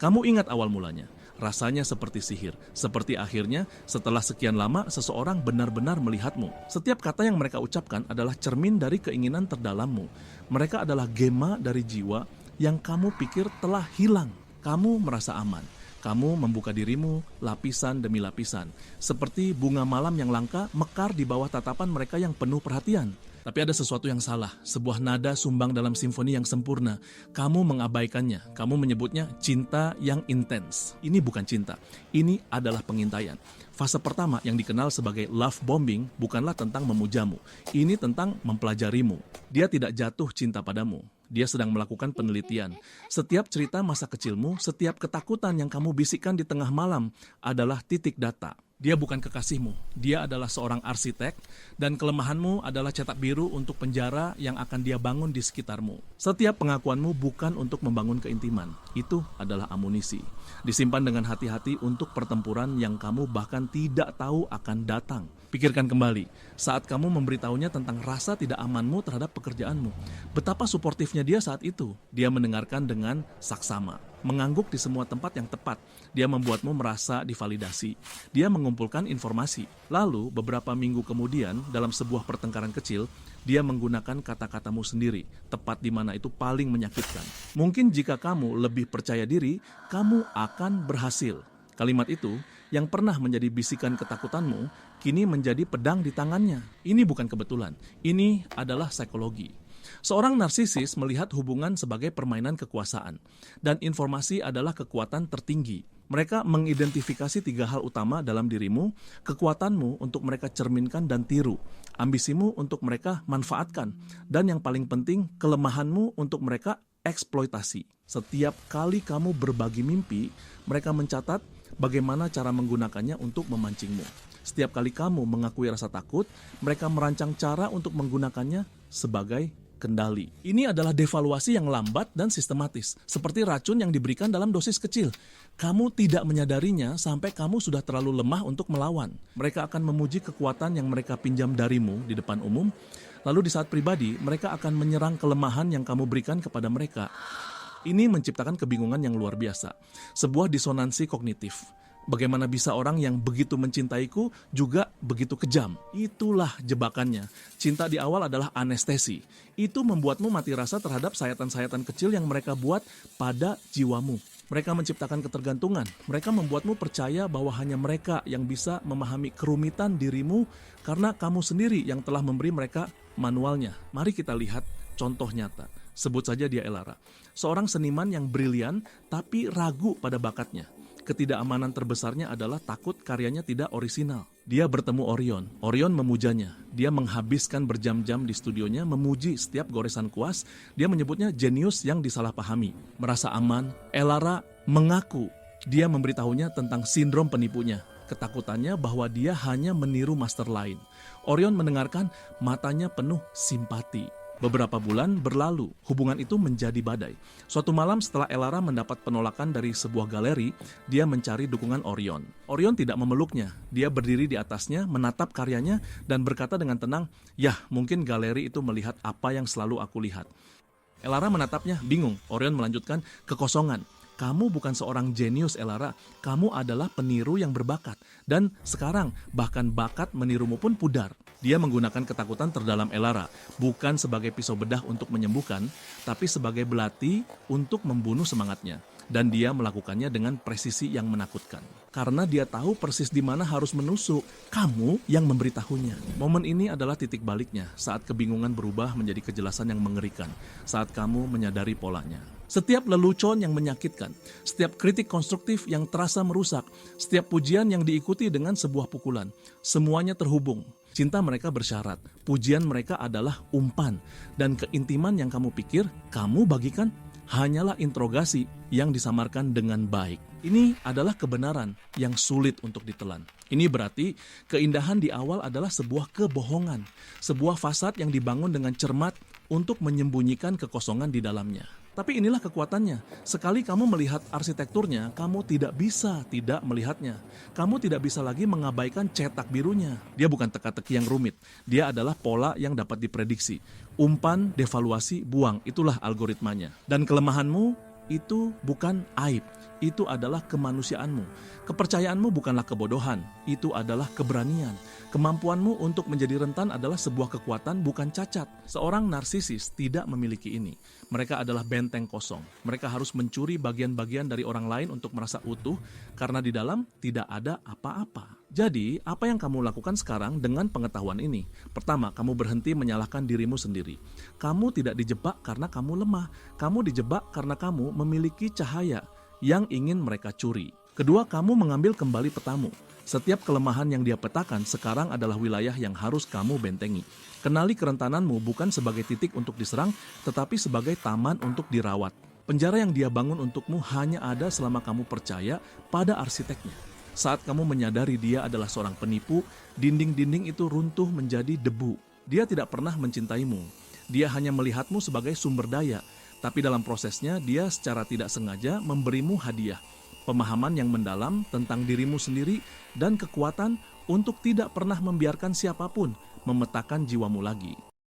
Kamu ingat awal mulanya. Rasanya seperti sihir. Seperti akhirnya, setelah sekian lama, seseorang benar-benar melihatmu. Setiap kata yang mereka ucapkan adalah cermin dari keinginan terdalammu. Mereka adalah gema dari jiwa yang kamu pikir telah hilang. Kamu merasa aman. Kamu membuka dirimu lapisan demi lapisan. Seperti bunga malam yang langka mekar di bawah tatapan mereka yang penuh perhatian. Tapi ada sesuatu yang salah, sebuah nada sumbang dalam simfoni yang sempurna. Kamu mengabaikannya, kamu menyebutnya cinta yang intens. Ini bukan cinta, ini adalah pengintaian. Fase pertama yang dikenal sebagai love bombing bukanlah tentang memujamu. Ini tentang mempelajarimu. Dia tidak jatuh cinta padamu. Dia sedang melakukan penelitian. Setiap cerita masa kecilmu, setiap ketakutan yang kamu bisikkan di tengah malam adalah titik data. Dia bukan kekasihmu, dia adalah seorang arsitek, dan kelemahanmu adalah cetak biru untuk penjara yang akan dia bangun di sekitarmu. Setiap pengakuanmu bukan untuk membangun keintiman, itu adalah amunisi. Disimpan dengan hati-hati untuk pertempuran yang kamu bahkan tidak tahu akan datang. Pikirkan kembali, saat kamu memberitahunya tentang rasa tidak amanmu terhadap pekerjaanmu. Betapa suportifnya dia saat itu. Dia mendengarkan dengan saksama, mengangguk di semua tempat yang tepat. Dia membuatmu merasa divalidasi. Dia mengumpulkan informasi. Lalu, beberapa minggu kemudian, dalam sebuah pertengkaran kecil, dia menggunakan kata-katamu sendiri, tepat di mana itu paling menyakitkan. Mungkin jika kamu lebih percaya diri, kamu akan berhasil. Kalimat itu, yang pernah menjadi bisikan ketakutanmu, kini menjadi pedang di tangannya. Ini bukan kebetulan, ini adalah psikologi. Seorang narsisis melihat hubungan sebagai permainan kekuasaan, dan informasi adalah kekuatan tertinggi. Mereka mengidentifikasi 3 hal utama dalam dirimu, kekuatanmu untuk mereka cerminkan dan tiru, ambisimu untuk mereka manfaatkan, dan yang paling penting, kelemahanmu untuk mereka eksploitasi. Setiap kali kamu berbagi mimpi, mereka mencatat bagaimana cara menggunakannya untuk memancingmu. Setiap kali kamu mengakui rasa takut, mereka merancang cara untuk menggunakannya sebagai kendali. Ini adalah devaluasi yang lambat dan sistematis, seperti racun yang diberikan dalam dosis kecil. Kamu tidak menyadarinya sampai kamu sudah terlalu lemah untuk melawan. Mereka akan memuji kekuatan yang mereka pinjam darimu di depan umum, lalu di saat pribadi, mereka akan menyerang kelemahan yang kamu berikan kepada mereka. Ini menciptakan kebingungan yang luar biasa, sebuah disonansi kognitif. Bagaimana bisa orang yang begitu mencintaiku juga begitu kejam? Itulah jebakannya. Cinta di awal adalah anestesi. Itu membuatmu mati rasa terhadap sayatan-sayatan kecil yang mereka buat pada jiwamu. Mereka menciptakan ketergantungan. Mereka membuatmu percaya bahwa hanya mereka yang bisa memahami kerumitan dirimu karena kamu sendiri yang telah memberi mereka manualnya. Mari kita lihat contoh nyata. Sebut saja dia Elara. Seorang seniman yang brilian tapi ragu pada bakatnya. Ketidakamanan terbesarnya adalah takut karyanya tidak orisinal. Dia bertemu Orion. Orion memujanya. Dia menghabiskan berjam-jam di studionya memuji setiap goresan kuas. Dia menyebutnya jenius yang disalahpahami. Merasa aman, Elara mengaku. Dia memberitahunya tentang sindrom penipunya. Ketakutannya bahwa dia hanya meniru master lain. Orion mendengarkan, matanya penuh simpati. Beberapa bulan berlalu, hubungan itu menjadi badai. Suatu malam setelah Elara mendapat penolakan dari sebuah galeri, dia mencari dukungan Orion. Orion tidak memeluknya, dia berdiri di atasnya, menatap karyanya, dan berkata dengan tenang, "Yah, mungkin galeri itu melihat apa yang selalu aku lihat." Elara menatapnya, bingung. Orion melanjutkan, "Kekosongan. Kamu bukan seorang jenius, Elara. Kamu adalah peniru yang berbakat. Dan sekarang, bahkan bakat menirumu pun pudar." Dia menggunakan ketakutan terdalam Elara, bukan sebagai pisau bedah untuk menyembuhkan, tapi sebagai belati untuk membunuh semangatnya. Dan dia melakukannya dengan presisi yang menakutkan. Karena dia tahu persis di mana harus menusuk, kamu yang memberitahunya. Momen ini adalah titik baliknya, saat kebingungan berubah menjadi kejelasan yang mengerikan, saat kamu menyadari polanya. Setiap lelucon yang menyakitkan, setiap kritik konstruktif yang terasa merusak, setiap pujian yang diikuti dengan sebuah pukulan, semuanya terhubung. Cinta mereka bersyarat, pujian mereka adalah umpan, dan keintiman yang kamu pikir kamu bagikan hanyalah interogasi yang disamarkan dengan baik. Ini adalah kebenaran yang sulit untuk ditelan. Ini berarti keindahan di awal adalah sebuah kebohongan, sebuah fasad yang dibangun dengan cermat untuk menyembunyikan kekosongan di dalamnya. Tapi inilah kekuatannya. Sekali kamu melihat arsitekturnya, kamu tidak bisa tidak melihatnya. Kamu tidak bisa lagi mengabaikan cetak birunya. Dia bukan teka-teki yang rumit. Dia adalah pola yang dapat diprediksi. Umpan, devaluasi, buang. Itulah algoritmanya. Dan kelemahanmu itu bukan aib. itu adalah kemanusiaanmu. Kepercayaanmu bukanlah kebodohan, itu adalah keberanian. Kemampuanmu untuk menjadi rentan adalah sebuah kekuatan, bukan cacat. Seorang narsisis tidak memiliki ini. Mereka adalah benteng kosong. Mereka harus mencuri bagian-bagian dari orang lain untuk merasa utuh, karena di dalam tidak ada apa-apa. Jadi, apa yang kamu lakukan sekarang dengan pengetahuan ini? Pertama, kamu berhenti menyalahkan dirimu sendiri. Kamu tidak dijebak karena kamu lemah. Kamu dijebak karena kamu memiliki cahaya yang ingin mereka curi. Kedua, kamu mengambil kembali petamu. Setiap kelemahan yang dia petakan sekarang adalah wilayah yang harus kamu bentengi. Kenali kerentananmu bukan sebagai titik untuk diserang, tetapi sebagai taman untuk dirawat. Penjara yang dia bangun untukmu hanya ada selama kamu percaya pada arsiteknya. Saat kamu menyadari dia adalah seorang penipu, dinding-dinding itu runtuh menjadi debu. Dia tidak pernah mencintaimu. Dia hanya melihatmu sebagai sumber daya. Tapi dalam prosesnya, dia secara tidak sengaja memberimu hadiah. Pemahaman yang mendalam tentang dirimu sendiri dan kekuatan untuk tidak pernah membiarkan siapapun memetakan jiwamu lagi.